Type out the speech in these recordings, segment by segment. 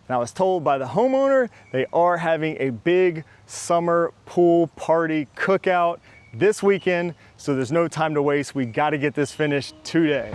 And I was told by the homeowner they are having a big summer pool party cookout this weekend, so there's no time to waste. We got to get this finished today.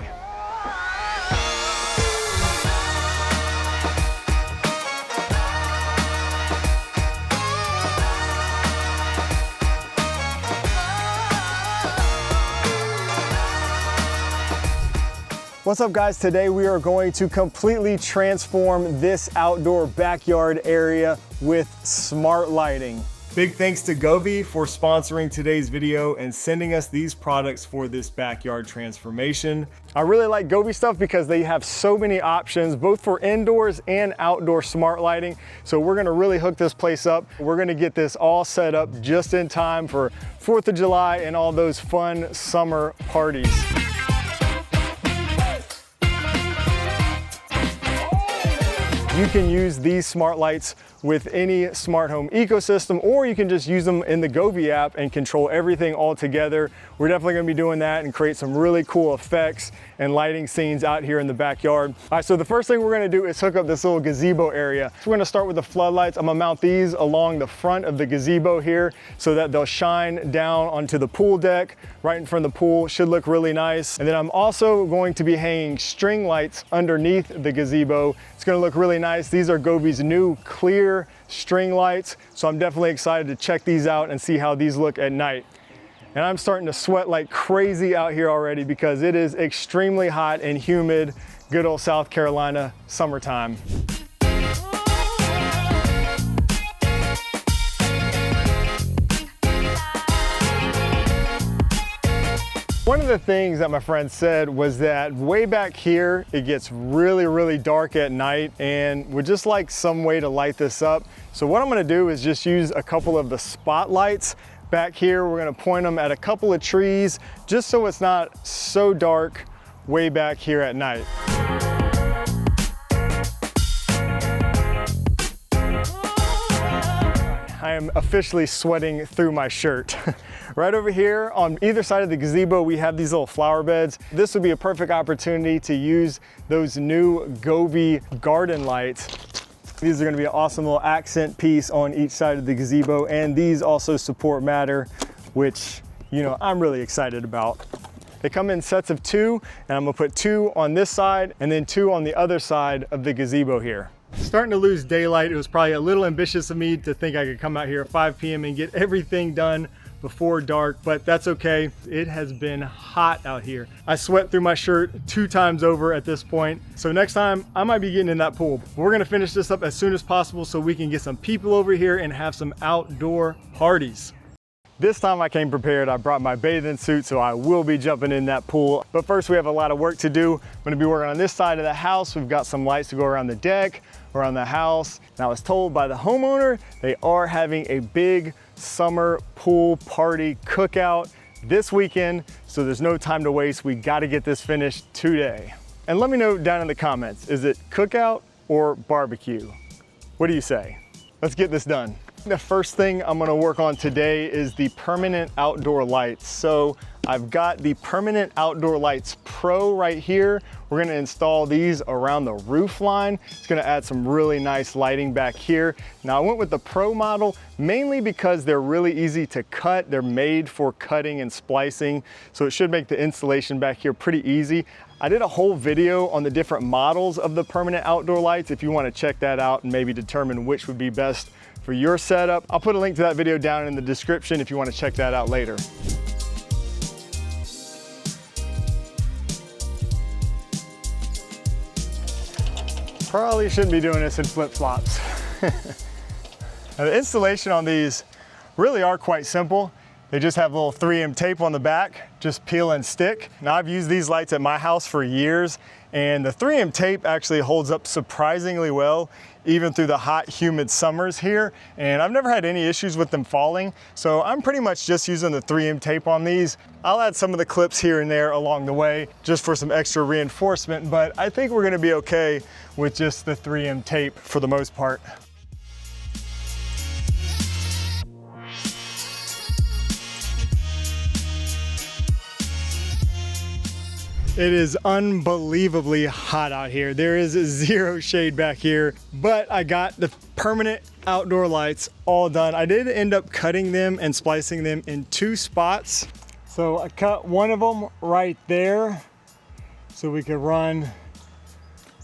What's up guys? Today we are going to completely transform this outdoor backyard area with smart lighting. Big thanks to Govee for sponsoring today's video and sending us these products for this backyard transformation. I really like Govee stuff because they have so many options, both for indoors and outdoor smart lighting. So we're gonna really hook this place up. We're gonna get this all set up just in time for 4th of July and all those fun summer parties. You can use these smart lights with any smart home ecosystem, or you can just use them in the Govee app and control everything all together. We're definitely gonna be doing that and create some really cool effects and lighting scenes out here in the backyard. All right, so the first thing we're gonna do is hook up this little gazebo area. So we're gonna start with the floodlights. I'm gonna mount these along the front of the gazebo here so that they'll shine down onto the pool deck right in front of the pool. Should look really nice. And then I'm also going to be hanging string lights underneath the gazebo. It's gonna look really nice. These are Govee's new clear string lights, so I'm definitely excited to check these out and see how these look at night. And I'm starting to sweat like crazy out here already because it is extremely hot and humid, good old South Carolina summertime. One of the things that my friend said was that way back here, it gets really, really dark at night and would just like some way to light this up. So what I'm gonna do is just use a couple of the spotlights back here. We're gonna point them at a couple of trees just so it's not so dark way back here at night. I am officially sweating through my shirt. Right over here on either side of the gazebo, we have these little flower beds. This would be a perfect opportunity to use those new Govee garden lights. These are gonna be an awesome little accent piece on each side of the gazebo, and these also support matter, which, you know, I'm really excited about. They come in sets of 2, and I'm gonna put 2 on this side and then 2 on the other side of the gazebo here. Starting to lose daylight. It was probably a little ambitious of me to think I could come out here at 5 p.m. and get everything done before dark, but that's okay. It has been hot out here. I sweat through my shirt 2 times over at this point. So next time I might be getting in that pool. We're gonna finish this up as soon as possible so we can get some people over here and have some outdoor parties. This time I came prepared. I brought my bathing suit, so I will be jumping in that pool. But first we have a lot of work to do. I'm gonna be working on this side of the house. We've got some lights to go around the deck, around the house. And I was told by the homeowner they are having a big summer pool party cookout this weekend, so there's no time to waste. We got to get this finished today. And let me know down in the comments, is it cookout or barbecue? What do you say? Let's get this done. The first thing I'm gonna work on today is the permanent outdoor lights. So I've got the permanent outdoor lights Pro right here. We're gonna install these around the roof line. It's gonna add some really nice lighting back here. Now I went with the Pro model mainly because they're really easy to cut. They're made for cutting and splicing, so it should make the installation back here pretty easy. I did a whole video on the different models of the permanent outdoor lights if you wanna check that out and maybe determine which would be best for your setup. I'll put a link to that video down in the description if you want to check that out later. Probably shouldn't be doing this in flip-flops. Now, the installation on these really are quite simple. They just have a little 3M tape on the back, just peel and stick. Now I've used these lights at my house for years, and the 3M tape actually holds up surprisingly well, even through the hot, humid summers here. And I've never had any issues with them falling. So I'm pretty much just using the 3M tape on these. I'll add some of the clips here and there along the way, just for some extra reinforcement, but I think we're gonna be okay with just the 3M tape for the most part. It is unbelievably hot out here. There is zero shade back here, but I got the permanent outdoor lights all done. I did end up cutting them and splicing them in 2 spots. So I cut one of them right there so we could run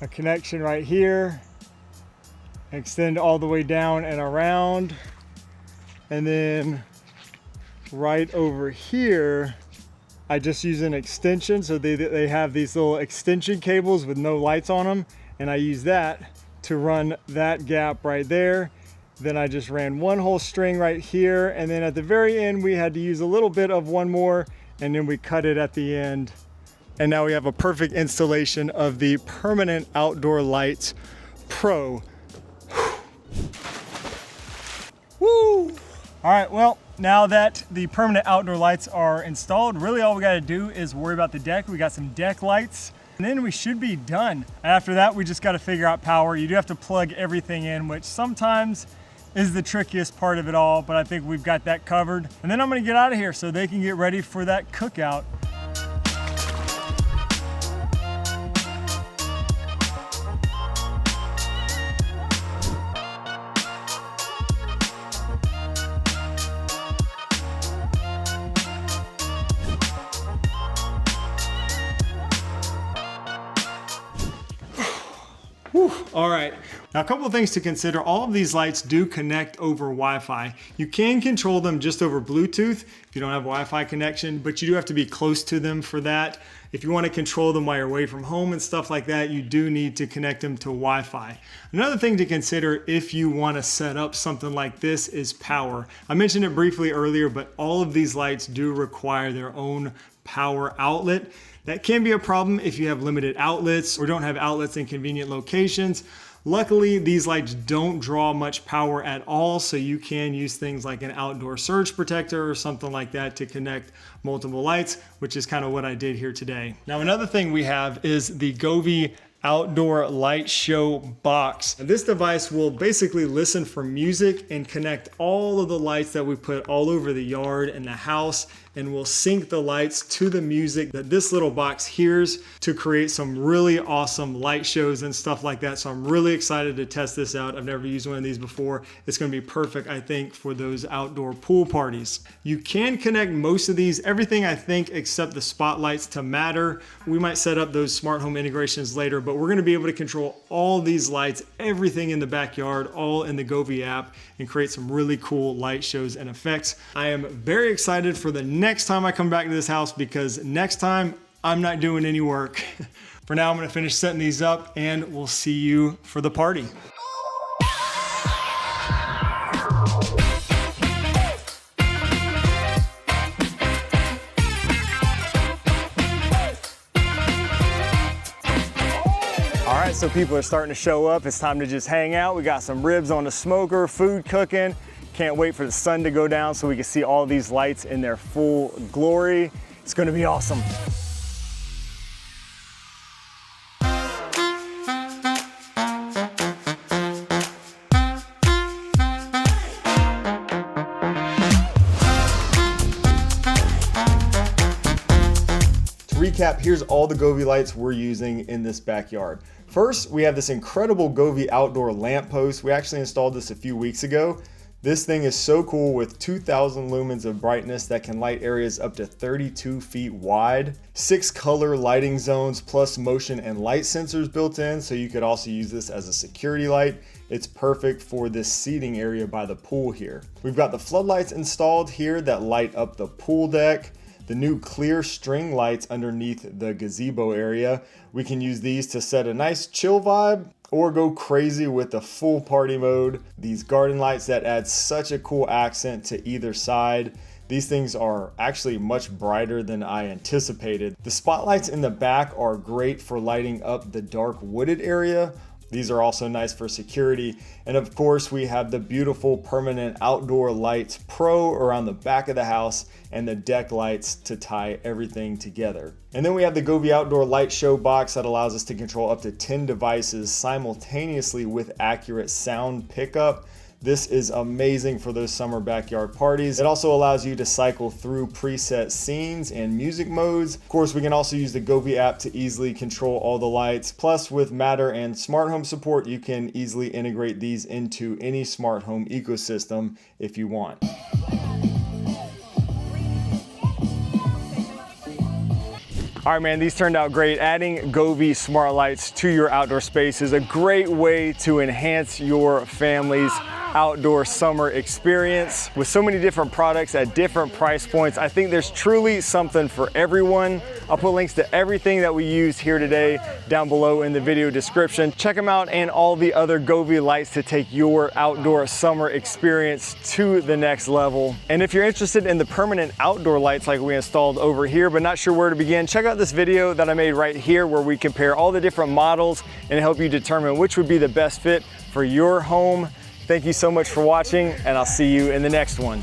a connection right here, extend all the way down and around. And then right over here, I just use an extension. So they have these little extension cables with no lights on them. And I use that to run that gap right there. Then I just ran one whole string right here. And then at the very end, we had to use a little bit of one more, and then we cut it at the end. And now we have a perfect installation of the Permanent Outdoor Lights Pro. Woo! All right, well, now that the permanent outdoor lights are installed, really all we gotta do is worry about the deck. We got some deck lights, and then we should be done. After that, we just gotta figure out power. You do have to plug everything in, which sometimes is the trickiest part of it all, but I think we've got that covered. And then I'm gonna get out of here so they can get ready for that cookout. Whew. All right, now a couple of things to consider. All of these lights do connect over Wi-Fi. You can control them just over Bluetooth if you don't have Wi-Fi connection, but you do have to be close to them for that. If you want to control them while you're away from home and stuff like that, you do need to connect them to Wi-Fi. Another thing to consider if you want to set up something like this is power. I mentioned it briefly earlier, but all of these lights do require their own power outlet. That can be a problem if you have limited outlets or don't have outlets in convenient locations. Luckily, these lights don't draw much power at all, so you can use things like an outdoor surge protector or something like that to connect multiple lights, which is kind of what I did here today. Now, another thing we have is the Govee outdoor light show box. This device will basically listen for music and connect all of the lights that we put all over the yard and the house, and will sync the lights to the music that this little box hears to create some really awesome light shows and stuff like that. So I'm really excited to test this out. I've never used one of these before. It's going to be perfect, I think, for those outdoor pool parties. You can connect most of these, everything I think except the spotlights, to Matter. We might set up those smart home integrations later, but we're going to be able to control all these lights, everything in the backyard, all in the Govee app, and create some really cool light shows and effects. I am very excited for the next time I come back to this house, because next time I'm not doing any work. For now, I'm going to finish setting these up, and we'll see you for the party. All right, so people are starting to show up. It's time to just hang out. We got some ribs on the smoker, food cooking. Can't wait for the sun to go down so we can see all these lights in their full glory. It's gonna be awesome. To recap, here's all the Govee lights we're using in this backyard. First, we have this incredible Govee outdoor lamp post. We actually installed this a few weeks ago. This thing is so cool, with 2,000 lumens of brightness that can light areas up to 32 feet wide. 6 color lighting zones plus motion and light sensors built in, so you could also use this as a security light. It's perfect for this seating area by the pool here. We've got the floodlights installed here that light up the pool deck. The new clear string lights underneath the gazebo area. We can use these to set a nice chill vibe, or go crazy with the full party mode. These garden lights that add such a cool accent to either side. These things are actually much brighter than I anticipated. The spotlights in the back are great for lighting up the dark wooded area. These are also nice for security. And of course, we have the beautiful Permanent Outdoor Lights Pro around the back of the house, and the deck lights to tie everything together. And then we have the Govee Outdoor Light Show box that allows us to control up to 10 devices simultaneously with accurate sound pickup. This is amazing for those summer backyard parties. It also allows you to cycle through preset scenes and music modes. Of course, we can also use the Govee app to easily control all the lights. Plus, with Matter and smart home support, you can easily integrate these into any smart home ecosystem if you want. All right, man, these turned out great. Adding Govee smart lights to your outdoor space is a great way to enhance your family's outdoor summer experience. With so many different products at different price points, I think there's truly something for everyone. I'll put links to everything that we used here today down below in the video description. Check them out and all the other Govee lights to take your outdoor summer experience to the next level. And if you're interested in the permanent outdoor lights like we installed over here, but not sure where to begin, check out this video that I made right here where we compare all the different models and help you determine which would be the best fit for your home. Thank you so much for watching, and I'll see you in the next one.